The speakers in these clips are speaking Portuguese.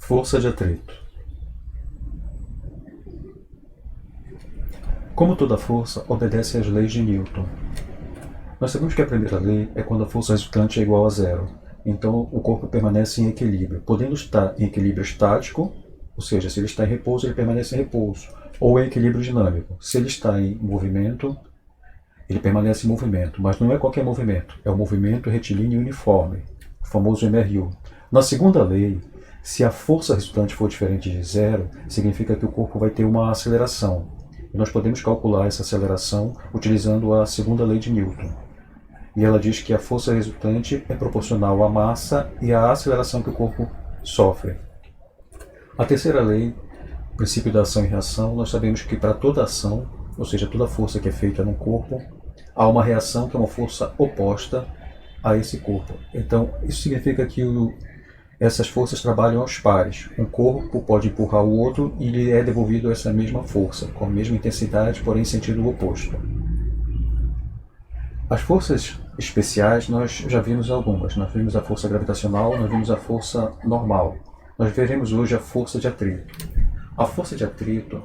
Força de atrito. Como toda força, obedece às leis de Newton. Nós sabemos que a primeira lei é quando a força resultante é igual a zero. Então, o corpo permanece em equilíbrio, podendo estar em equilíbrio estático, ou seja, se ele está em repouso, ele permanece em repouso, ou em equilíbrio dinâmico. Se ele está em movimento, ele permanece em movimento, mas não é qualquer movimento, é o movimento retilíneo uniforme, o famoso MRU. Na segunda lei, se a força resultante for diferente de zero, significa que o corpo vai ter uma aceleração. E nós podemos calcular essa aceleração utilizando a segunda lei de Newton. E ela diz que a força resultante é proporcional à massa e à aceleração que o corpo sofre. A terceira lei, o princípio da ação e reação, nós sabemos que para toda ação, ou seja, toda força que é feita no corpo, há uma reação que é uma força oposta a esse corpo. Então, isso significa que essas forças trabalham aos pares. Um corpo pode empurrar o outro e lhe é devolvido essa mesma força, com a mesma intensidade, porém em sentido oposto. As forças especiais nós já vimos algumas. Nós vimos a força gravitacional, nós vimos a força normal. Nós veremos hoje a força de atrito. A força de atrito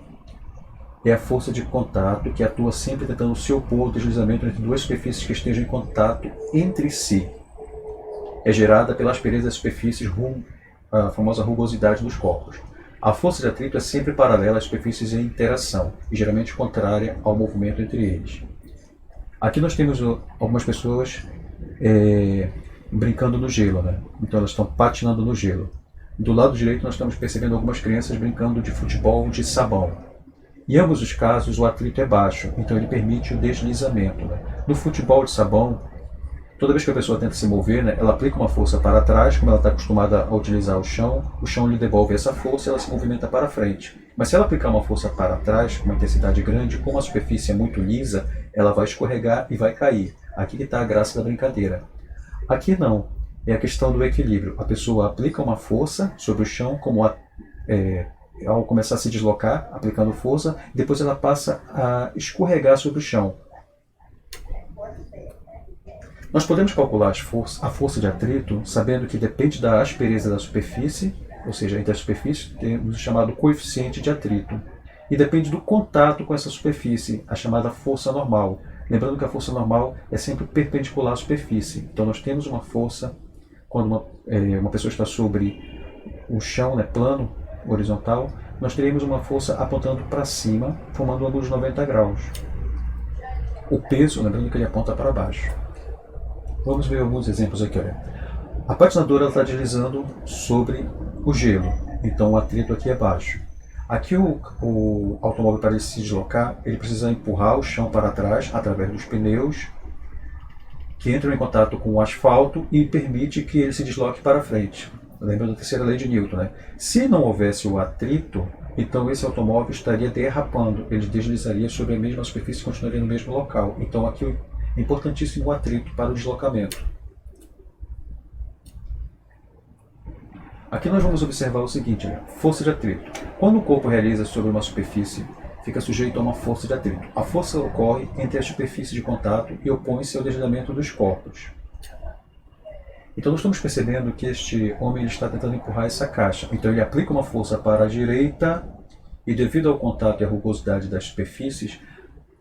é a força de contato que atua sempre tentando se opor ao deslizamento entre duas superfícies que estejam em contato entre si. É gerada pela aspereza das superfícies, a famosa rugosidade dos corpos. A força de atrito é sempre paralela às superfícies em interação e geralmente contrária ao movimento entre eles. Aqui nós temos algumas pessoas brincando no gelo, né? Então elas estão patinando no gelo. Do lado direito nós estamos percebendo algumas crianças brincando de futebol de sabão. Em ambos os casos o atrito é baixo, então ele permite o deslizamento, né? No futebol de sabão, toda vez que a pessoa tenta se mover, né, ela aplica uma força para trás, como ela está acostumada a utilizar o chão lhe devolve essa força e ela se movimenta para frente. Mas se ela aplicar uma força para trás, com uma intensidade grande, como a superfície é muito lisa, ela vai escorregar e vai cair. Aqui que está a graça da brincadeira. Aqui não, é a questão do equilíbrio. A pessoa aplica uma força sobre o chão, ao começar a se deslocar, aplicando força, depois ela passa a escorregar sobre o chão. Nós podemos calcular a força de atrito sabendo que depende da aspereza da superfície, ou seja, entre as superfícies temos o chamado coeficiente de atrito, e depende do contato com essa superfície, a chamada força normal. Lembrando que a força normal é sempre perpendicular à superfície. Então nós temos uma força quando uma pessoa está sobre o chão, né, plano, horizontal, nós teremos uma força apontando para cima, formando um ângulo de 90 graus. O peso, lembrando que ele aponta para baixo. Vamos ver alguns exemplos aqui. Olha. A patinadora está deslizando sobre o gelo, então o atrito aqui é baixo. Aqui o automóvel, para ele se deslocar, ele precisa empurrar o chão para trás através dos pneus, que entram em contato com o asfalto e permite que ele se desloque para frente. Lembra da terceira lei de Newton, né? Se não houvesse o atrito, então esse automóvel estaria derrapando, ele deslizaria sobre a mesma superfície e continuaria no mesmo local. Então aqui é importantíssimo o atrito para o deslocamento. Aqui nós vamos observar o seguinte, né? Força de atrito. Quando o corpo realiza sobre uma superfície, fica sujeito a uma força de atrito. A força ocorre entre as superfícies de contato e opõe-se ao deslizamento dos corpos. Então nós estamos percebendo que este homem está tentando empurrar essa caixa. Então ele aplica uma força para a direita e devido ao contato e à rugosidade das superfícies,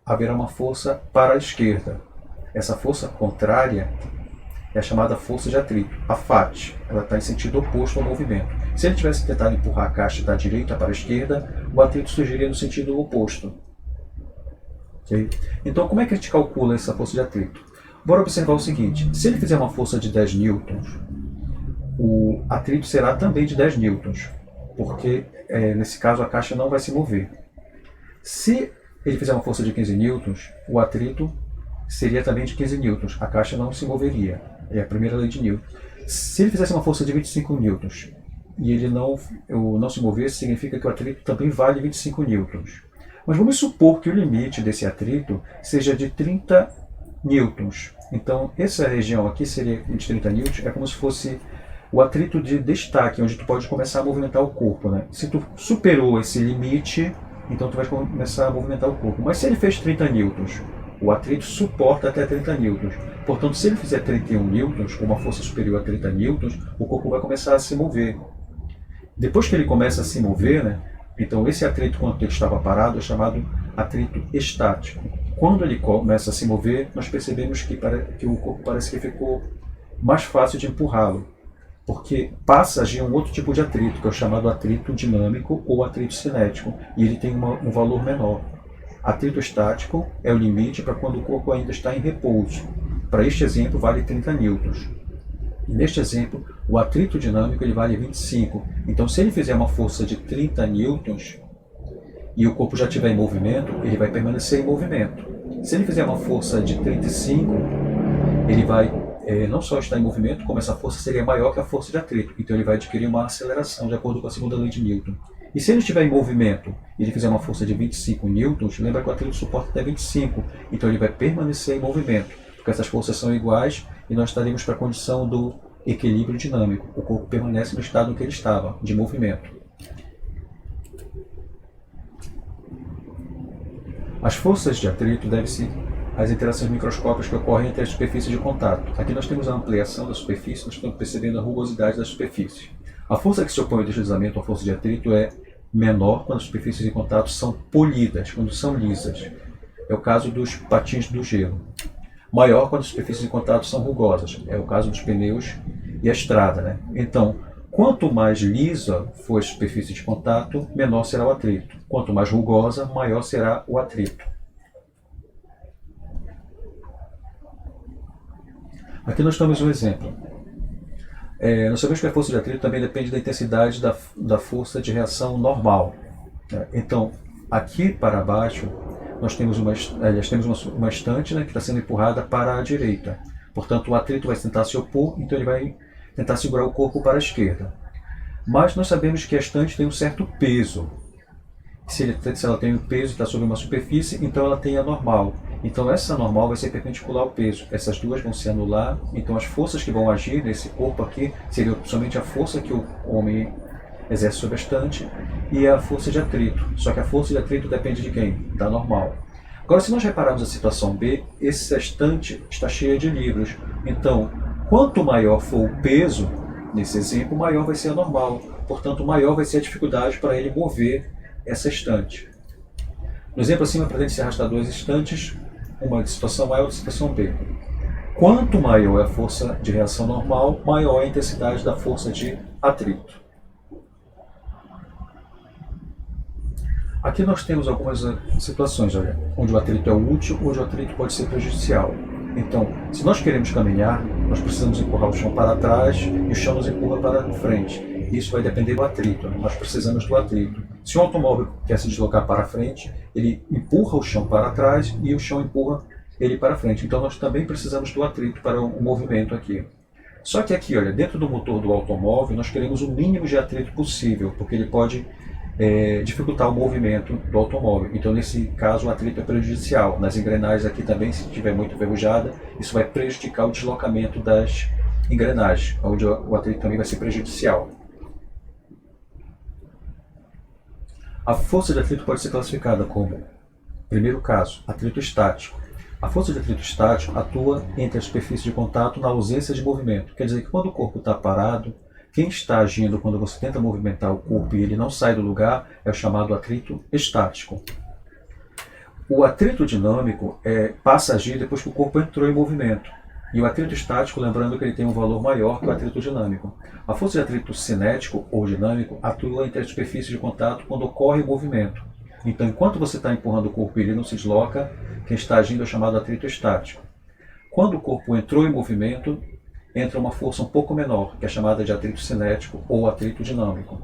haverá uma força para a esquerda. Essa força contrária é a chamada força de atrito, a FAT. Ela está em sentido oposto ao movimento. Se ele tivesse tentado empurrar a caixa da direita para a esquerda, o atrito surgiria no sentido oposto. Okay? Então como é que a gente calcula essa força de atrito? Bora observar o seguinte, se ele fizer uma força de 10 newtons, o atrito será também de 10 newtons, porque nesse caso a caixa não vai se mover. Se ele fizer uma força de 15 newtons, o atrito seria também de 15 newtons, a caixa não se moveria, é a primeira lei de Newton. Se ele fizesse uma força de 25 newtons e ele não se movesse, significa que o atrito também vale 25 newtons. Mas vamos supor que o limite desse atrito seja de 30 newtons. Então, essa região aqui seria de 30 newtons, é como se fosse o atrito de destaque, onde tu pode começar a movimentar o corpo, né? Se tu superou esse limite, então tu vai começar a movimentar o corpo. Mas se ele fez 30 newtons, o atrito suporta até 30 newtons. Portanto, se ele fizer 31 newtons, com uma força superior a 30 newtons, o corpo vai começar a se mover. Depois que ele começa a se mover, né, então esse atrito, quando ele estava parado, é chamado atrito estático. Quando ele começa a se mover, nós percebemos que o corpo parece que ficou mais fácil de empurrá-lo, porque passa a agir um outro tipo de atrito, que é o chamado atrito dinâmico ou atrito cinético, e ele tem um valor menor. Atrito estático é o limite para quando o corpo ainda está em repouso. Para este exemplo, vale 30 newtons. E neste exemplo, o atrito dinâmico ele vale 25. Então, se ele fizer uma força de 30 newtons e o corpo já estiver em movimento, ele vai permanecer em movimento. Se ele fizer uma força de 35, ele vai não só estar em movimento, como essa força seria maior que a força de atrito. Então, ele vai adquirir uma aceleração, de acordo com a segunda lei de Newton. E se ele estiver em movimento e ele fizer uma força de 25 newtons, lembra que o atrito suporta até 25. Então, ele vai permanecer em movimento, porque essas forças são iguais e nós estaremos para a condição do equilíbrio dinâmico. O corpo permanece no estado em que ele estava, de movimento. As forças de atrito devem-se às interações microscópicas que ocorrem entre as superfícies de contato. Aqui nós temos a ampliação da superfície, nós estamos percebendo a rugosidade da superfície. A força que se opõe ao deslizamento à força de atrito é menor quando as superfícies de contato são polidas, quando são lisas. É o caso dos patins do gelo. Maior quando as superfícies de contato são rugosas. É o caso dos pneus e a estrada, né? Então, quanto mais lisa for a superfície de contato, menor será o atrito. Quanto mais rugosa, maior será o atrito. Aqui nós temos um exemplo. Nós sabemos que a força de atrito também depende da intensidade da força de reação normal. Então, aqui para baixo, nós temos uma estante, né, que está sendo empurrada para a direita. Portanto, o atrito vai tentar se opor, então ele vai tentar segurar o corpo para a esquerda. Mas nós sabemos que a estante tem um certo peso. Se ela tem um peso e está sobre uma superfície, então ela tem a normal. Então essa normal vai ser perpendicular ao peso. Essas duas vão se anular, então as forças que vão agir nesse corpo aqui seriam somente a força que o homem exerce sobre a estante e a força de atrito. Só que a força de atrito depende de quem? Da normal. Agora, se nós repararmos a situação B, essa estante está cheia de livros. Então, quanto maior for o peso, nesse exemplo, maior vai ser a normal. Portanto, maior vai ser a dificuldade para ele mover essa estante. No exemplo acima, pretende se arrastar duas estantes, uma de situação A e outra de situação B. Quanto maior é a força de reação normal, maior é a intensidade da força de atrito. Aqui nós temos algumas situações, olha, onde o atrito é útil, onde o atrito pode ser prejudicial. Então, se nós queremos caminhar, nós precisamos empurrar o chão para trás e o chão nos empurra para frente. Isso vai depender do atrito, nós precisamos do atrito. Se um automóvel quer se deslocar para frente, ele empurra o chão para trás e o chão empurra ele para frente. Então nós também precisamos do atrito para o movimento aqui. Só que aqui, olha, dentro do motor do automóvel, nós queremos o mínimo de atrito possível, porque ele pode dificultar o movimento do automóvel. Então, nesse caso, o atrito é prejudicial. Nas engrenagens aqui também, se estiver muito enferrujada, isso vai prejudicar o deslocamento das engrenagens, onde o atrito também vai ser prejudicial. A força de atrito pode ser classificada como, primeiro caso, atrito estático. A força de atrito estático atua entre as superfícies de contato na ausência de movimento. Quer dizer que quando o corpo está parado, quem está agindo quando você tenta movimentar o corpo e ele não sai do lugar é o chamado atrito estático. O atrito dinâmico passa a agir depois que o corpo entrou em movimento. E o atrito estático, lembrando que ele tem um valor maior que o atrito dinâmico. A força de atrito cinético ou dinâmico atua entre as superfícies de contato quando ocorre o movimento. Então, enquanto você está empurrando o corpo e ele não se desloca, quem está agindo é o chamado atrito estático. Quando o corpo entrou em movimento, entra uma força um pouco menor, que é chamada de atrito cinético ou atrito dinâmico.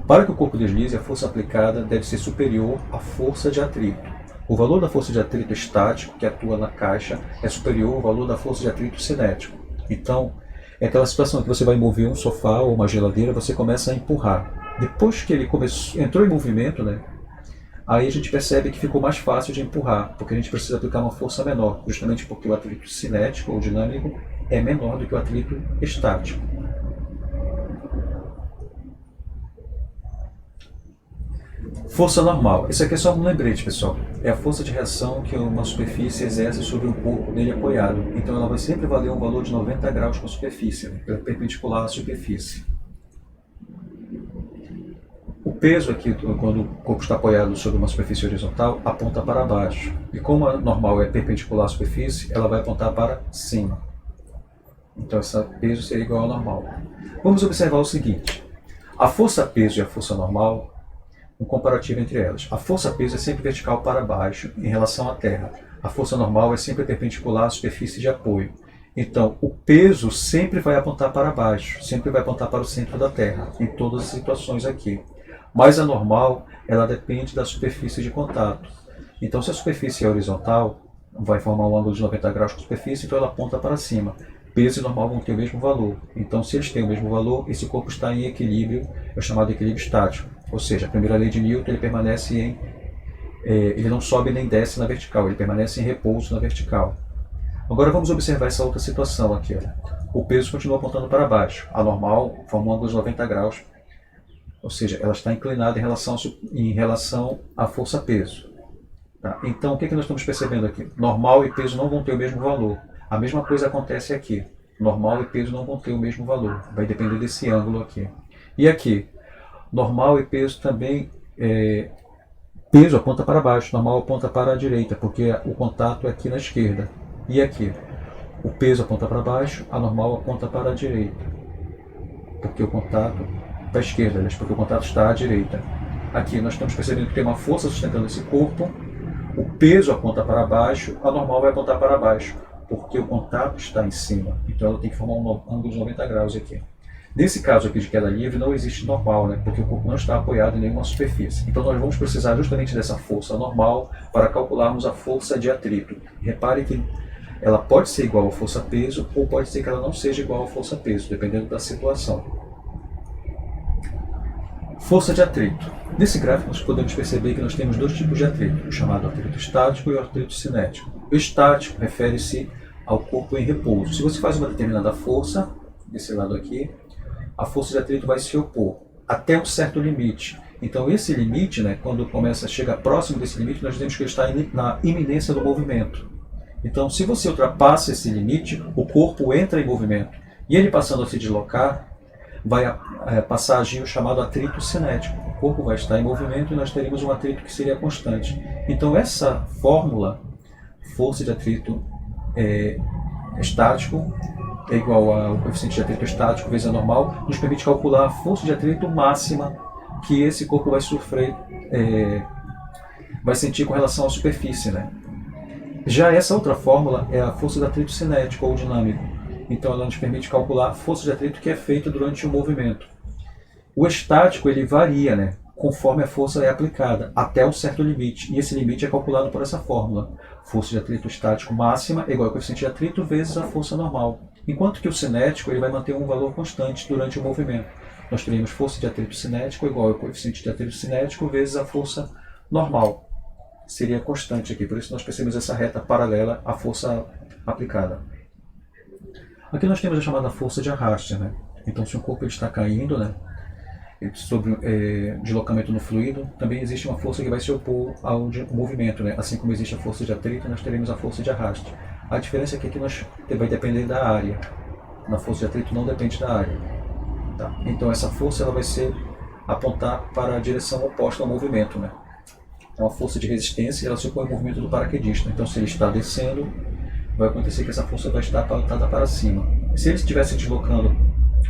Para que o corpo deslize, a força aplicada deve ser superior à força de atrito. O valor da força de atrito estático, que atua na caixa, é superior ao valor da força de atrito cinético. Então, é aquela situação que você vai mover um sofá ou uma geladeira, você começa a empurrar. Depois que ele entrou em movimento, né, aí a gente percebe que ficou mais fácil de empurrar, porque a gente precisa aplicar uma força menor, justamente porque o atrito cinético ou dinâmico é menor do que o atrito estático. Força normal. Isso aqui é só um lembrete, pessoal. É a força de reação que uma superfície exerce sobre um corpo nele apoiado. Então ela vai sempre valer um valor de 90 graus com a superfície, perpendicular à superfície. peso aqui, quando o corpo está apoiado sobre uma superfície horizontal, aponta para baixo. E como a normal é perpendicular à superfície, ela vai apontar para cima. Então esse peso seria igual ao normal. Vamos observar o seguinte. A força-peso e a força normal, um comparativo entre elas. A força-peso é sempre vertical para baixo em relação à Terra. A força normal é sempre perpendicular à superfície de apoio. Então, o peso sempre vai apontar para baixo, sempre vai apontar para o centro da Terra, em todas as situações aqui. Mas a normal, ela depende da superfície de contato. Então, se a superfície é horizontal, vai formar um ângulo de 90 graus com a superfície, então ela aponta para cima. Peso e normal vão ter o mesmo valor. Então, se eles têm o mesmo valor, esse corpo está em equilíbrio, é o chamado equilíbrio estático. Ou seja, a primeira lei de Newton, ele permanece ele não sobe nem desce na vertical, ele permanece em repouso na vertical. Agora vamos observar essa outra situação aqui. O peso continua apontando para baixo. A normal forma um ângulo de 90 graus, ou seja, ela está inclinada em relação à força-peso. Tá? Então, o que nós estamos percebendo aqui? Normal e peso não vão ter o mesmo valor. A mesma coisa acontece aqui. Normal e peso não vão ter o mesmo valor. Vai depender desse ângulo aqui. E aqui? Normal e peso também... peso aponta para baixo, normal aponta para a direita, porque o contato é aqui na esquerda. E aqui? O peso aponta para baixo, a normal aponta para a direita. Porque o contato... para a esquerda, porque o contato está à direita. Aqui nós estamos percebendo que tem uma força sustentando esse corpo. O peso aponta para baixo, a normal vai apontar para baixo, porque o contato está em cima. Então ela tem que formar um ângulo de 90 graus aqui. Nesse caso aqui de queda livre não existe normal, porque o corpo não está apoiado em nenhuma superfície. Então nós vamos precisar justamente dessa força normal para calcularmos a força de atrito. Repare que ela pode ser igual à força-peso ou pode ser que ela não seja igual à força-peso, dependendo da situação. Força de atrito. Nesse gráfico nós podemos perceber que nós temos dois tipos de atrito, o chamado atrito estático e o atrito cinético. O estático refere-se ao corpo em repouso. Se você faz uma determinada força, desse lado aqui, a força de atrito vai se opor até um certo limite. Então esse limite, quando começa a chegar próximo desse limite, nós dizemos que ele está na iminência do movimento. Então se você ultrapassa esse limite, o corpo entra em movimento. E ele passando a se deslocar, vai passar a agir o chamado atrito cinético. O corpo vai estar em movimento e nós teremos um atrito que seria constante. Então essa fórmula, força de atrito estático, é igual ao coeficiente de atrito estático vezes a normal, nos permite calcular a força de atrito máxima que esse corpo vai sofrer, vai sentir com relação à superfície. Já essa outra fórmula é a força de atrito cinético ou dinâmico. Então ela nos permite calcular a força de atrito que é feita durante o movimento. O estático ele varia, conforme a força é aplicada, até um certo limite. E esse limite é calculado por essa fórmula. Força de atrito estático máxima é igual ao coeficiente de atrito vezes a força normal. Enquanto que o cinético ele vai manter um valor constante durante o movimento. Nós teríamos força de atrito cinético igual ao coeficiente de atrito cinético vezes a força normal. Seria constante aqui, por isso nós percebemos essa reta paralela à força aplicada. Aqui nós temos a chamada força de arraste. Então se o corpo está caindo, sobre deslocamento no fluido, também existe uma força que vai se opor ao movimento. Assim como existe a força de atrito, nós teremos a força de arraste. A diferença é que aqui vai depender da área. Na força de atrito não depende da área. Tá? Então essa força ela vai apontar para a direção oposta ao movimento. Então a força de resistência ela se opõe ao movimento do paraquedista. Então se ele está descendo, vai acontecer que essa força vai estar apontada para cima. Se ele estivesse deslocando,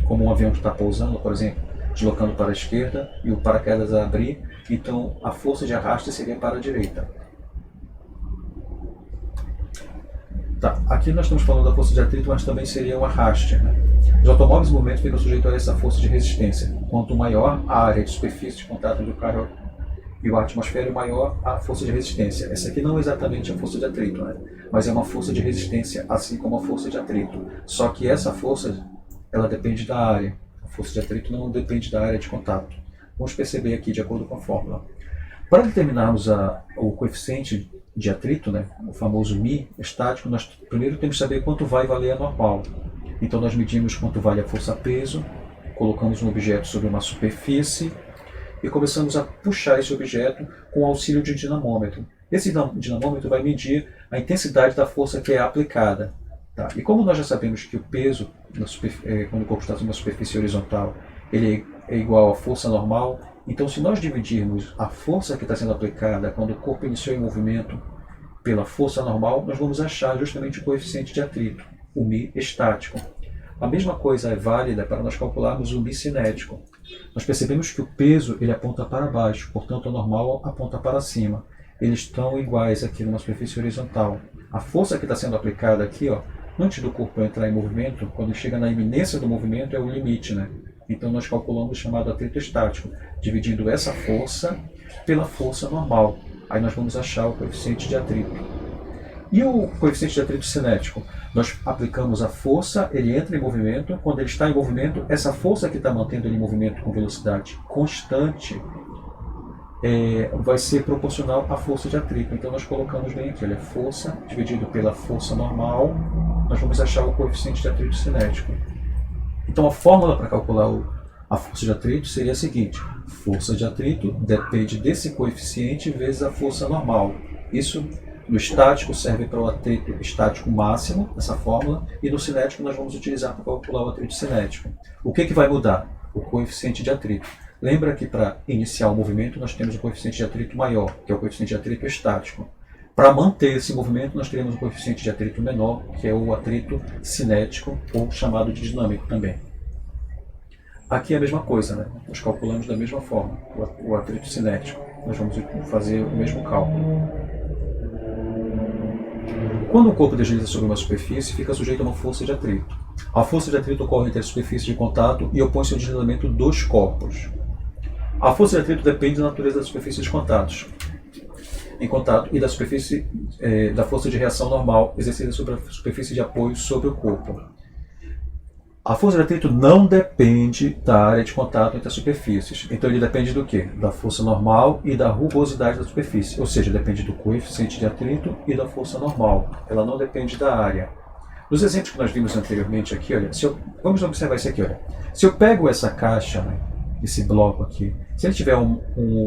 como um avião que está pousando, por exemplo, deslocando para a esquerda e o paraquedas a abrir, então a força de arraste seria para a direita. Tá, aqui nós estamos falando da força de atrito, mas também seria o arraste. Os automóveis em movimento ficam sujeitos a essa força de resistência. Quanto maior a área de superfície de contato do carro e a atmosfera, maior a força de resistência. Essa aqui não é exatamente a força de atrito, mas é uma força de resistência, assim como a força de atrito. Só que essa força ela depende da área. A força de atrito não depende da área de contato. Vamos perceber aqui de acordo com a fórmula. Para determinarmos o coeficiente de atrito, o famoso μ estático, nós primeiro temos que saber quanto vai valer a normal. Então nós medimos quanto vale a força-peso, colocamos um objeto sobre uma superfície e começamos a puxar esse objeto com o auxílio de dinamômetro. Esse dinamômetro vai medir a intensidade da força que é aplicada. Tá? E como nós já sabemos que o peso, quando o corpo está numa superfície horizontal, ele é igual à força normal, então se nós dividirmos a força que está sendo aplicada quando o corpo iniciou em movimento pela força normal, nós vamos achar justamente o coeficiente de atrito, o μ estático. A mesma coisa é válida para nós calcularmos o μ cinético. Nós percebemos que o peso ele aponta para baixo, portanto o normal aponta para cima. Eles estão iguais aqui numa superfície horizontal. A força que está sendo aplicada aqui, ó, antes do corpo entrar em movimento, quando chega na iminência do movimento, é o limite, né? Então nós calculamos o chamado atrito estático, dividindo essa força pela força normal. Aí nós vamos achar o coeficiente de atrito. E o coeficiente de atrito cinético? Nós aplicamos a força, ele entra em movimento. Quando ele está em movimento, essa força que está mantendo ele em movimento com velocidade constante vai ser proporcional à força de atrito. Então nós colocamos bem aqui, olha, força dividido pela força normal, nós vamos achar o coeficiente de atrito cinético. Então a fórmula para calcular a força de atrito seria a seguinte: força de atrito depende desse coeficiente vezes a força normal. Isso no estático serve para o atrito estático máximo, essa fórmula, e no cinético nós vamos utilizar para calcular o atrito cinético. O que vai mudar? O coeficiente de atrito. Lembra que para iniciar o movimento nós temos um coeficiente de atrito maior, que é o coeficiente de atrito estático. Para manter esse movimento nós teremos um coeficiente de atrito menor, que é o atrito cinético, ou chamado de dinâmico também. Aqui é a mesma coisa, né? Nós calculamos da mesma forma o atrito cinético. Nós vamos fazer o mesmo cálculo. Quando o corpo desliza sobre uma superfície, fica sujeito a uma força de atrito. A força de atrito ocorre entre as superfícies de contato e opõe-se ao deslizamento dos corpos. A força de atrito depende da natureza das superfícies de contato e da superfície da força de reação normal exercida sobre a superfície de apoio sobre o corpo. A força de atrito não depende da área de contato entre as superfícies. Então ele depende do quê? Da força normal e da rugosidade da superfície. Ou seja, depende do coeficiente de atrito e da força normal. Ela não depende da área. Nos exemplos que nós vimos anteriormente aqui, olha, vamos observar isso aqui, olha. Se eu pego essa caixa, né, esse bloco aqui, se ele tiver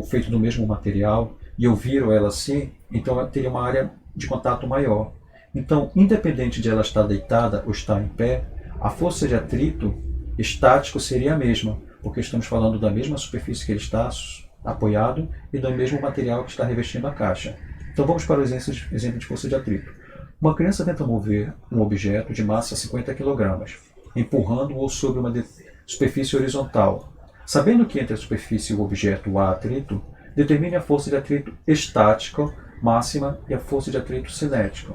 feito do mesmo material e eu viro ela assim, então ela teria uma área de contato maior. Então, independente de ela estar deitada ou estar em pé, a força de atrito estático seria a mesma, porque estamos falando da mesma superfície que ele está apoiado e do mesmo material que está revestindo a caixa. Então vamos para o exemplo de força de atrito. Uma criança tenta mover um objeto de massa 50 kg, empurrando-o sobre uma superfície horizontal. Sabendo que entre a superfície e o objeto há atrito, determine a força de atrito estática máxima e a força de atrito cinética.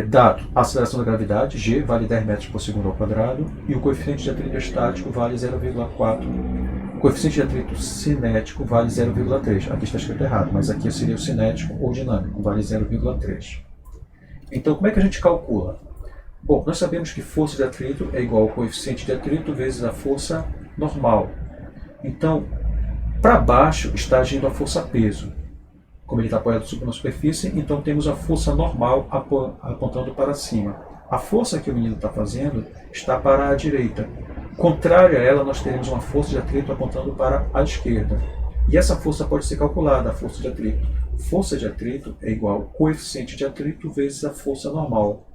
Dado a aceleração da gravidade, g vale 10 metros por segundo ao quadrado, e o coeficiente de atrito estático vale 0,4. O coeficiente de atrito cinético vale 0,3. Aqui está escrito errado, mas aqui seria o cinético ou dinâmico, vale 0,3. Então, como é que a gente calcula? Bom, nós sabemos que força de atrito é igual ao coeficiente de atrito vezes a força normal. Então, para baixo está agindo a força peso. Como ele está apoiado sobre uma superfície, então temos a força normal apontando para cima. A força que o menino está fazendo está para a direita. Contrário a ela, nós teremos uma força de atrito apontando para a esquerda. E essa força pode ser calculada, a força de atrito. Força de atrito é igual ao coeficiente de atrito vezes a força normal.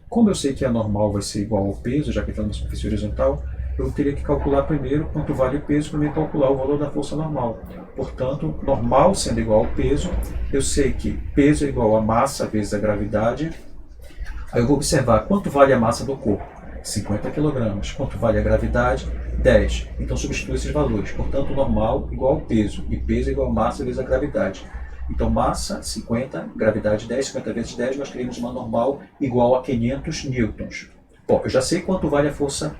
Como eu sei que a normal vai ser igual ao peso, já que está numa superfície horizontal, eu teria que calcular primeiro quanto vale o peso para me calcular o valor da força normal. Portanto, normal sendo igual ao peso, eu sei que peso é igual a massa vezes a gravidade. Aí eu vou observar quanto vale a massa do corpo. 50 kg. Quanto vale a gravidade? 10. Então substituo esses valores. Portanto, normal igual ao peso. E peso igual a massa vezes a gravidade. Então, massa 50, gravidade 10, 50 vezes 10, nós teríamos uma normal igual a 500 newtons. Bom, eu já sei quanto vale a força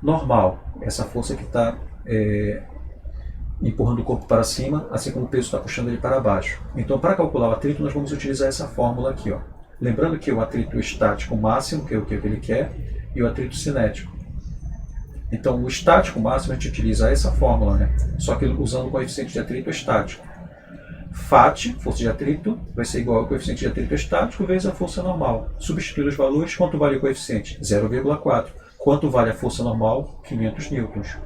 normal, essa força que está empurrando o corpo para cima, assim como o peso está puxando ele para baixo. Então, para calcular o atrito, nós vamos utilizar essa fórmula aqui, ó. Lembrando que o atrito estático máximo, que é o que ele quer, e o atrito cinético. Então, o estático máximo a gente utiliza essa fórmula, né? Só que usando o coeficiente de atrito estático. FAT, força de atrito, vai ser igual ao coeficiente de atrito estático vezes a força normal. Substituir os valores, quanto vale o coeficiente? 0,4. Quanto vale a força normal? 500 newtons.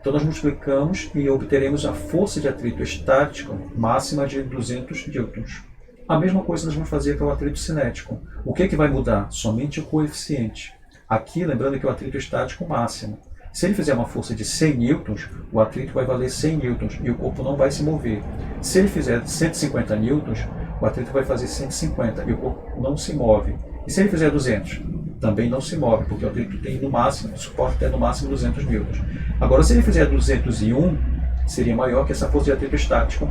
Então nós multiplicamos e obteremos a força de atrito estático máxima de 200 newtons. A mesma coisa nós vamos fazer para o atrito cinético. O que vai mudar? Somente o coeficiente. Aqui, lembrando que o atrito estático máximo. Se ele fizer uma força de 100 newtons, o atrito vai valer 100 newtons e o corpo não vai se mover. Se ele fizer 150 newtons, o atrito vai fazer 150 e o corpo não se move. E se ele fizer 200, também não se move, porque o atrito tem no máximo, suporta até no máximo 200 newtons. Agora, se ele fizer 201, seria maior que essa força de atrito estático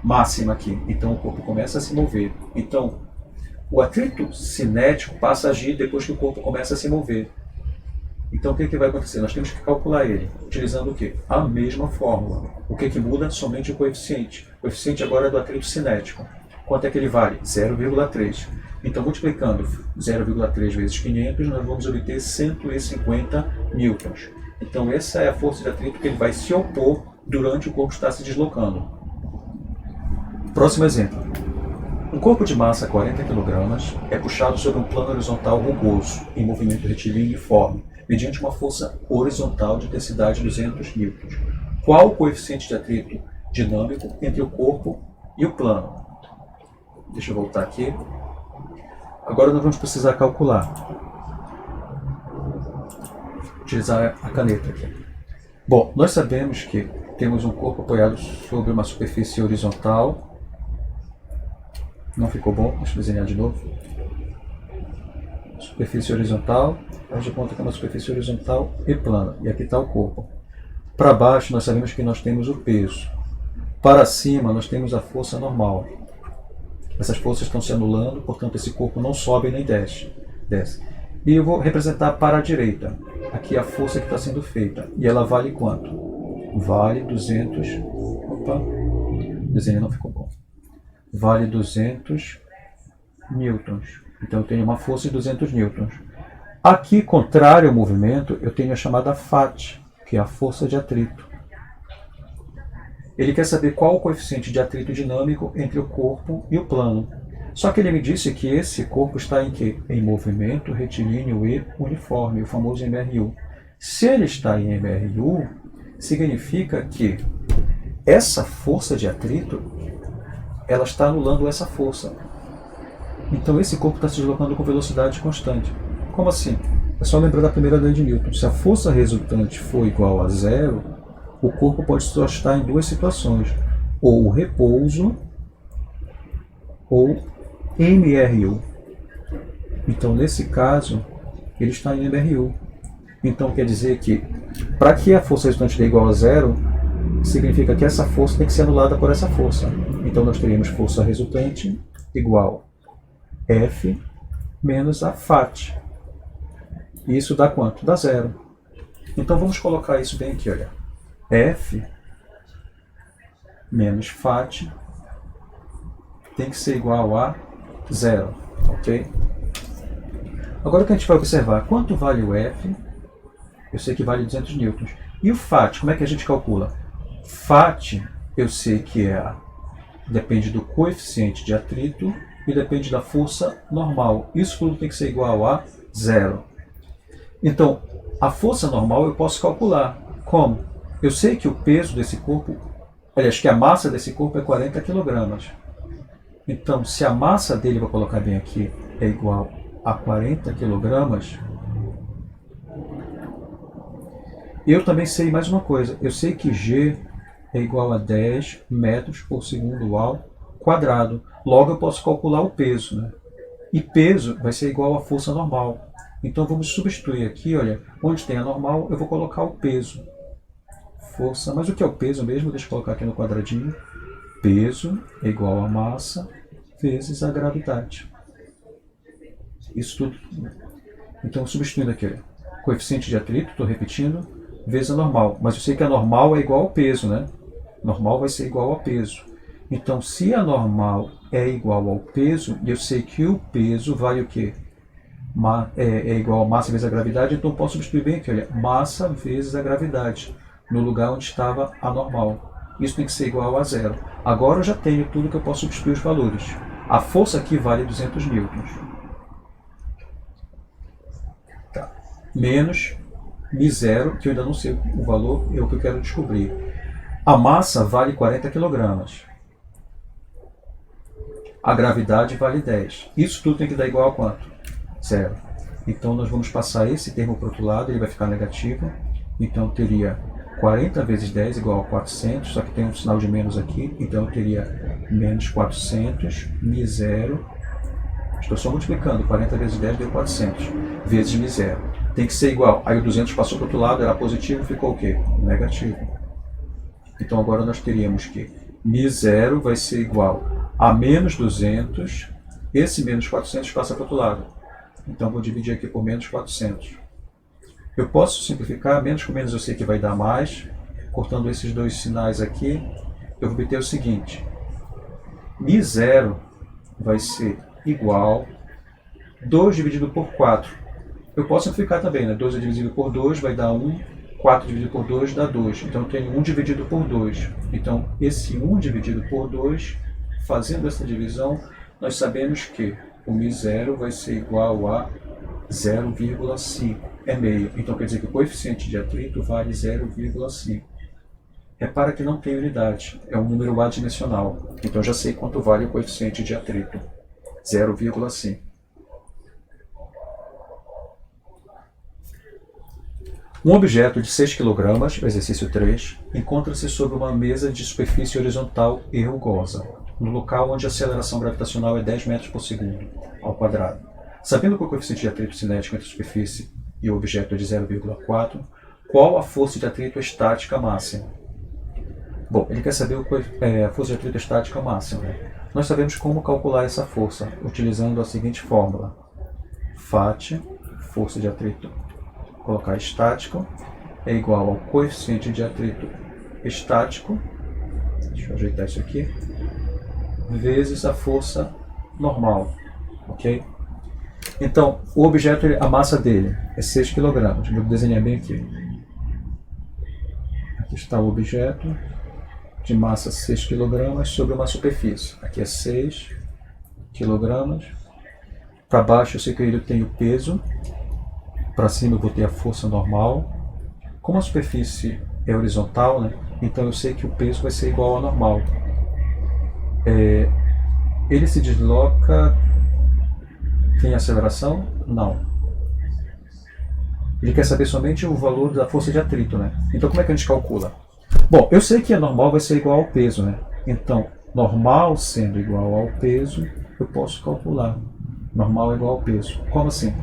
máxima aqui. Então, o corpo começa a se mover. Então, o atrito cinético passa a agir depois que o corpo começa a se mover. Então, o que vai acontecer? Nós temos que calcular ele, utilizando o quê? A mesma fórmula. O que muda? Somente o coeficiente. O coeficiente agora é do atrito cinético. Quanto é que ele vale? 0,3. Então, multiplicando 0,3 vezes 500, nós vamos obter 150 newtons. Então, essa é a força de atrito que ele vai se opor durante o corpo estar se deslocando. Próximo exemplo. Um corpo de massa 40 kg é puxado sobre um plano horizontal rugoso, em movimento retilíneo uniforme, mediante uma força horizontal de intensidade 200 N. Qual o coeficiente de atrito dinâmico entre o corpo e o plano? Deixa eu voltar aqui. Agora nós vamos precisar calcular. Utilizar a caneta aqui. Bom, nós sabemos que temos um corpo apoiado sobre uma superfície horizontal. Não ficou bom, deixa eu desenhar de novo. Superfície horizontal, faz de conta que é uma superfície horizontal e plana. E aqui está o corpo. Para baixo nós sabemos que nós temos o peso. Para cima nós temos a força normal. Essas forças estão se anulando, portanto esse corpo não sobe nem desce. E eu vou representar para a direita. Aqui a força que está sendo feita. E ela vale quanto? Vale 200... Opa, o desenho não ficou bom. Vale 200 newtons. Então eu tenho uma força de 200 newtons. Aqui, contrário ao movimento, eu tenho a chamada FAT, que é a força de atrito. Ele quer saber qual o coeficiente de atrito dinâmico entre o corpo e o plano. Só que ele me disse que esse corpo está em quê? Em movimento retilíneo e uniforme, o famoso MRU. Se ele está em MRU, significa que essa força de atrito ela está anulando essa força. Então esse corpo está se deslocando com velocidade constante. Como assim? É só lembrar da primeira lei de Newton. Se a força resultante for igual a zero, o corpo pode só estar em duas situações. Ou repouso, ou MRU. Então nesse caso, ele está em MRU. Então quer dizer que, para que a força resultante dê igual a zero, significa que essa força tem que ser anulada por essa força. Então nós teríamos força resultante igual F menos a FAT. E isso dá quanto? Dá zero. Então vamos colocar isso bem aqui, olha. F menos FAT tem que ser igual a zero, ok? Agora o que a gente vai observar? Quanto vale o F? Eu sei que vale 200 newtons. E o FAT, como é que a gente calcula? FAT, eu sei que depende do coeficiente de atrito e depende da força normal. Isso tudo tem que ser igual a zero. Então, a força normal eu posso calcular. Como? Eu sei que o peso desse corpo, aliás, que a massa desse corpo é 40 kg. Então, se a massa dele, vou colocar bem aqui, é igual a 40 kg, eu também sei mais uma coisa. Eu sei que G é igual a 10 metros por segundo ao quadrado. Logo, eu posso calcular o peso, né? E peso vai ser igual à força normal. Então, vamos substituir aqui, olha, onde tem a normal, eu vou colocar o peso. Força, mas o que é o peso mesmo? Deixa eu colocar aqui no quadradinho. Peso é igual a massa vezes a gravidade. Isso tudo. Então, substituindo aqui, olha, coeficiente de atrito, estou repetindo, vezes a normal. Mas eu sei que a normal é igual ao peso, né? Normal vai ser igual ao peso. Então, se a normal é igual ao peso, e eu sei que o peso vale o quê? É igual a massa vezes a gravidade, então eu posso substituir bem aqui, olha, massa vezes a gravidade, no lugar onde estava a normal. Isso tem que ser igual a zero. Agora eu já tenho tudo que eu posso substituir os valores. A força aqui vale 200 newtons. Tá. Menos M0, que eu ainda não sei o valor, é o que eu quero descobrir. A massa vale 40 kg. A gravidade vale 10. Isso tudo tem que dar igual a quanto? 0. Então nós vamos passar esse termo para o outro lado, ele vai ficar negativo. Então eu teria 40 vezes 10 igual a 400, só que tem um sinal de menos aqui. Então eu teria menos 400, μ0. Estou só multiplicando, 40 vezes 10 deu 400, vezes μ0. Tem que ser igual. Aí o 200 passou para o outro lado, era positivo, ficou o quê? Negativo. Então agora nós teríamos que μ0 vai ser igual a menos 200, esse menos 400 passa para o outro lado. Então vou dividir aqui por menos 400. Eu posso simplificar, menos com menos eu sei que vai dar mais, cortando esses dois sinais aqui, eu vou obter o seguinte, μ0 vai ser igual 2 dividido por 4. Eu posso simplificar também, né? 2 dividido por 2 vai dar 1, 4 dividido por 2 dá 2. Então eu tenho 1 dividido por 2. Então esse 1 dividido por 2, fazendo essa divisão, nós sabemos que o μ0 vai ser igual a 0,5. É meio. Então quer dizer que o coeficiente de atrito vale 0,5. Repara que não tem unidade, é um número adimensional. Então já sei quanto vale o coeficiente de atrito. 0,5. Um objeto de 6 kg, exercício 3, encontra-se sobre uma mesa de superfície horizontal e rugosa, no local onde a aceleração gravitacional é 10 metros por segundo, ao quadrado. Sabendo que o coeficiente de atrito cinético entre a superfície e o objeto é de 0,4, qual a força de atrito estática máxima? Bom, ele quer saber a força de atrito estática máxima. Né? Nós sabemos como calcular essa força, utilizando a seguinte fórmula. FAT, força de atrito, colocar estático, é igual ao coeficiente de atrito estático, deixa eu ajeitar isso aqui, vezes a força normal, ok? Então, o objeto, a massa dele é 6 kg, vou desenhar bem aqui. Aqui está o objeto de massa 6 kg sobre uma superfície. Aqui é 6 kg. Para baixo eu sei que ele tem o peso. Para cima eu vou ter a força normal. Como a superfície é horizontal, né? Então eu sei que o peso vai ser igual ao normal. Ele se desloca... Tem aceleração? Não. Ele quer saber somente o valor da força de atrito, né? Então como é que a gente calcula? Bom, eu sei que a normal vai ser igual ao peso, né? Então, normal sendo igual ao peso, eu posso calcular. Normal é igual ao peso. Como assim?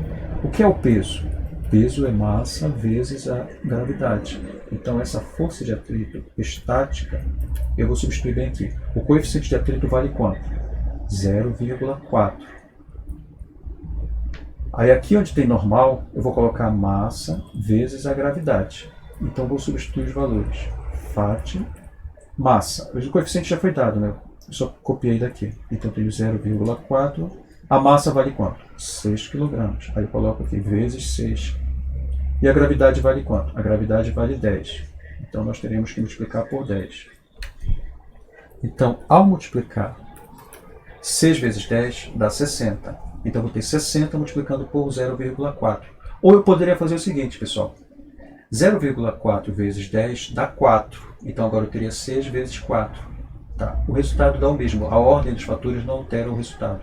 O que é o peso? Peso é massa vezes a gravidade. Então, essa força de atrito estática, eu vou substituir bem aqui. O coeficiente de atrito vale quanto? 0,4. Aí aqui onde tem normal, eu vou colocar massa vezes a gravidade. Então vou substituir os valores. FAT, massa. O coeficiente já foi dado, né? Eu só copiei daqui. Então tenho 0,4. A massa vale quanto? 6 kg. Aí eu coloco aqui vezes 6. E a gravidade vale quanto? A gravidade vale 10. Então nós teremos que multiplicar por 10. Então, ao multiplicar 6 vezes 10 dá 60. Então, vou ter 60 multiplicando por 0,4. Ou eu poderia fazer o seguinte, pessoal. 0,4 vezes 10 dá 4. Então, agora eu teria 6 vezes 4. Tá? O resultado dá o mesmo. A ordem dos fatores não altera o resultado.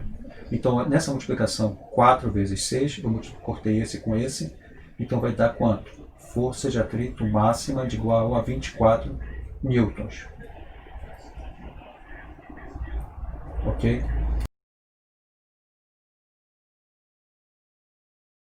Então, nessa multiplicação, 4 vezes 6, eu cortei esse com esse. Então, vai dar quanto? Força de atrito máxima de igual a 24 newtons. Ok?